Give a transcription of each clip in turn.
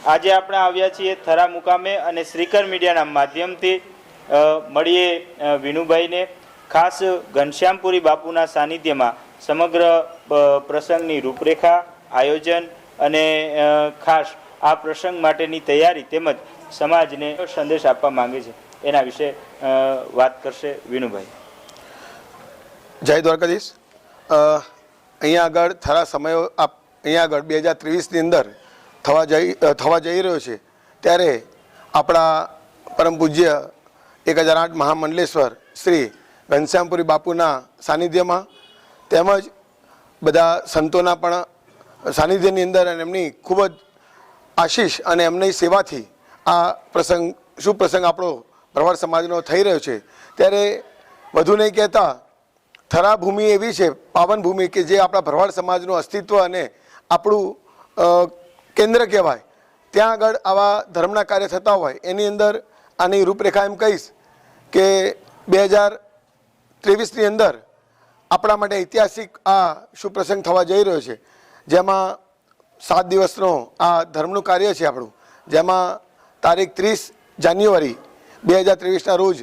આજે આપણે આવ્યા છીએ થરા મુકામે અને શ્રીકર મીડિયાના માધ્યમથી મળીએ વિનુભાઈને। ખાસ ઘનશ્યામપુરી બાપુના સાનિધ્યમાં સમગ્ર પ્રસંગની રૂપરેખા, આયોજન અને ખાસ આ પ્રસંગ માટેની તૈયારી તેમજ સમાજને સંદેશ આપવા માંગે છે, એના વિશે વાત કરશે વિનુભાઈ। જય દ્વારકાધીશ। અહીંયા આગળ થરા સમયો અહીંયા આગળ 2023ની અંદર થવા જઈ રહ્યો છે, ત્યારે આપણા પરમ પૂજ્ય 1008 મહામંડલેશ્વર શ્રી ઘનશ્યામપુરી બાપુના સાનિધ્યમાં તેમજ બધા સંતોના પણ સાનિધ્યની અંદર અને એમની ખૂબ જ આશીષ અને એમની સેવાથી આ શુભ પ્રસંગ આપણો ભરવાડ સમાજનો થઈ રહ્યો છે। ત્યારે વધુ નહીં કહેતા, થરા ભૂમિ એવી છે, પાવન ભૂમિ કે જે આપણા ભરવાડ સમાજનું અસ્તિત્વ અને આપણું કેન્દ્ર કહેવાય। ત્યાં આગળ આવા ધર્મના કાર્ય થતા હોય એની અંદર આની રૂપરેખા એમ કહીશ કે 2023ની અંદર આપણા માટે ઐતિહાસિક આ શુભ પ્રસંગ થવા જઈ રહ્યો છે, જેમાં 7 દિવસનો આ ધર્મનું કાર્ય છે આપણું, જેમાં તારીખ 30 જાન્યુઆરી 2023ના રોજ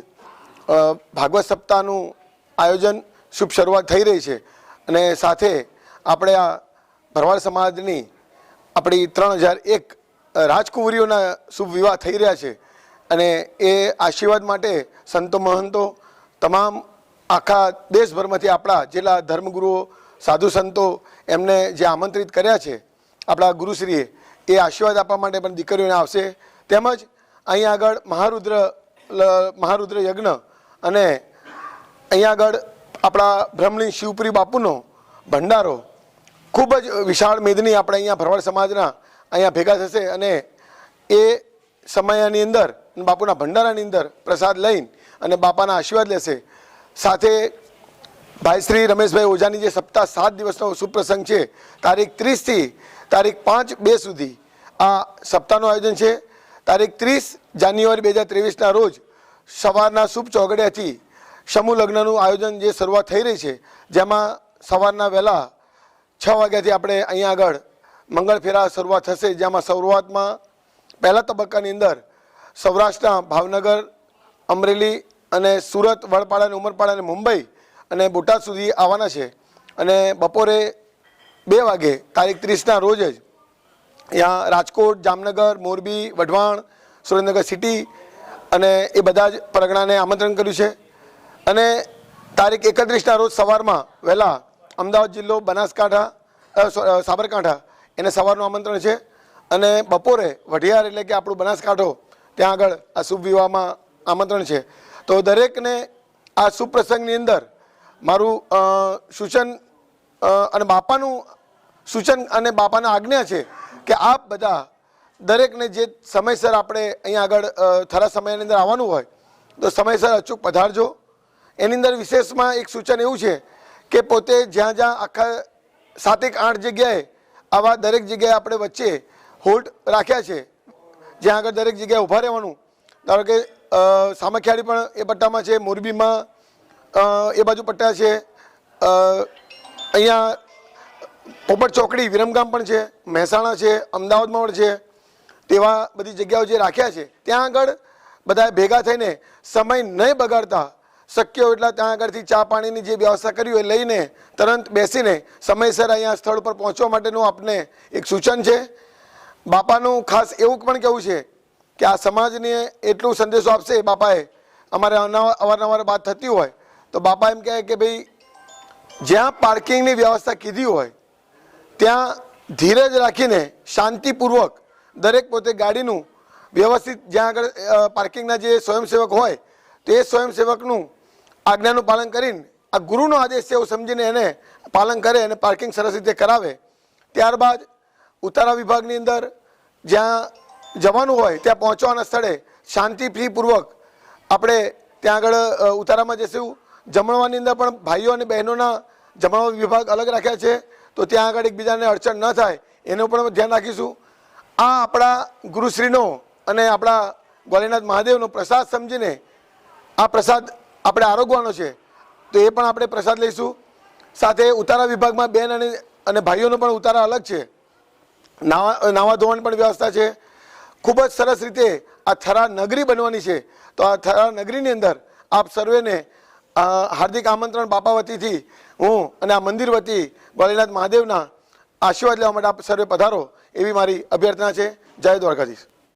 ભાગવત સપ્તાહનું આયોજન શુભ શરૂઆત થઈ રહી છે। અને સાથે આપણે આ ભરવાડ સમાજની આપણી 3001 રાજકુંવરીઓના શુભ વિવાહ થઈ રહ્યા છે, અને એ આશીર્વાદ માટે સંતો મહંતો તમામ આખા દેશભરમાંથી આપણા જેટલા ધર્મગુરુઓ, સાધુ સંતો એમને જે આમંત્રિત કર્યા છે આપણા ગુરુશ્રીએ, એ આશીર્વાદ આપવા માટે પણ દીકરીઓને આવશે। તેમજ અહીંયા આગળ મહારુદ્ર યજ્ઞ અને અહીંયા આગળ આપણા બ્રહ્મલીન શિવપુરી બાપુનો ભંડારો ખૂબ જ વિશાળ મેદની આપણે અહીંયા ભરવાડ સમાજના અહીંયા ભેગા થશે, અને એ સમયની અંદર બાપુના ભંડારાની અંદર પ્રસાદ લઈને અને બાપાના આશીર્વાદ લેશે। સાથે ભાઈ શ્રી રમેશભાઈ ઓઝાની જે સપ્તાહ 7 દિવસનો શુભ પ્રસંગ છે, તારીખ 30થી તારીખ 5/2 સુધી આ સપ્તાહનું આયોજન છે। તારીખ 30 જાન્યુઆરી 2023ના રોજ સવારના શુભ ચોગડિયાથી સમૂહ લગ્નનું આયોજન જે શરૂઆત થઈ રહી છે, જેમાં સવારના વહેલા 6 વાગ્યાથી આપણે અહીંયા આગળ મંગળ ફેરા શરૂઆત થશે, જેમાં શરૂઆતમાં પહેલા તબક્કાની અંદર સૌરાષ્ટ્રના ભાવનગર, અમરેલી અને સુરત, વડપાડા અને ઉમરપાડા અને મુંબઈ અને બોટાદ સુધી આવવાના છે, અને બપોરે 2 વાગે તારીખ 30ના રોજ જ અહીંયા રાજકોટ, જામનગર, મોરબી, વઢવાણ, સુરેન્દ્રનગર સિટી અને એ બધા જ પરગણાને આમંત્રણ કર્યું છે। અને તારીખ 31ના રોજ સવારમાં વહેલા અમદાવાદ જિલ્લો, બનાસકાંઠા, સાબરકાંઠા એને સવારનું આમંત્રણ છે, અને બપોરે વઢિયાર એટલે કે આપણું બનાસકાંઠો ત્યાં આગળ આ શુભ વિવાહમાં આમંત્રણ છે। તો દરેકને આ શુભ પ્રસંગની અંદર મારું સૂચન અને બાપાનું સૂચન અને બાપાના આજ્ઞા છે કે આપ બધા દરેકને જે સમયસર આપણે અહીંયા આગળ થરા સમયની અંદર આવવાનું હોય તો સમયસર અચૂક પધારજો। એની અંદર વિશેષમાં એક સૂચન એવું છે કે પોતે જ્યાં જ્યાં આખા 7-8 જગ્યાએ આવા દરેક જગ્યાએ આપણે વચ્ચે હોલ્ડ રાખ્યા છે, જ્યાં આગળ દરેક જગ્યાએ ઊભા રહેવાનું। ધારો કે સામખિયાળી પણ એ પટ્ટામાં છે, મોરબીમાં એ બાજુ પટ્ટા છે, અહીંયા પોપટ ચોકડી વિરમગામ પણ છે, મહેસાણા છે, અમદાવાદમાં પણ છે, તેવા બધી જગ્યાઓ જે રાખ્યા છે ત્યાં આગળ બધા ભેગા થઈને સમય નહીં બગાડતા શક્ય હોય એટલા ત્યાં આગળથી ચા પાણીની જે વ્યવસ્થા કરી હોય લઈને તરત બેસીને સમયસર અહીંયા સ્થળ પર પહોંચવા માટેનું આપને એક સૂચન છે। બાપાનું ખાસ એવું પણ કહેવું છે કે આ સમાજને એટલું સંદેશો આપશે બાપાએ, અમારે અવારનવાર વાત થતી હોય તો બાપા એમ કહે કે ભાઈ જ્યાં પાર્કિંગની વ્યવસ્થા કીધી હોય ત્યાં ધીરજ રાખીને શાંતિપૂર્વક દરેક પોતે ગાડીનું વ્યવસ્થિત જ્યાં આગળ પાર્કિંગના જે સ્વયંસેવક હોય તો એ સ્વયંસેવકનું આજ્ઞાનું પાલન કરીને આ ગુરુનો આદેશ છે એવું સમજીને એને પાલન કરે અને પાર્કિંગ સરસ રીતે કરાવે। ત્યારબાદ ઉતારા વિભાગની અંદર જ્યાં જવાનું હોય ત્યાં પહોંચવાના સ્થળે શાંતિપૂર્વક આપણે ત્યાં આગળ ઉતારામાં જઈશું। જમણવાની અંદર પણ ભાઈઓ અને બહેનોના જમણવા વિભાગ અલગ રાખ્યા છે, તો ત્યાં આગળ એકબીજાને અડચણ ન થાય એનું પણ ધ્યાન રાખીશું। આ આપણા ગુરુશ્રીનો અને આપણા ગ્વાલીનાથ મહાદેવનો પ્રસાદ સમજીને આ પ્રસાદ આપણે આરોગવાનો છે, તો એ પણ આપણે પ્રસાદ લઈશું। સાથે ઉતારા વિભાગમાં બેન અને ભાઈઓનો પણ ઉતારા અલગ છે, નાવા ધોવાની પણ વ્યવસ્થા છે। ખૂબ જ સરસ રીતે આ થરા નગરી બનવાની છે. તો આ થરા નગરીની અંદર આપ સર્વેને હાર્દિક આમંત્રણ બાપા વતીથી હું અને આ મંદિર વતી ભોલેનાથ મહાદેવના આશીર્વાદ લેવા માટે આપ સર્વે પધારો એવી મારી અભ્યર્થના છે. જય દ્વારકાધીશ.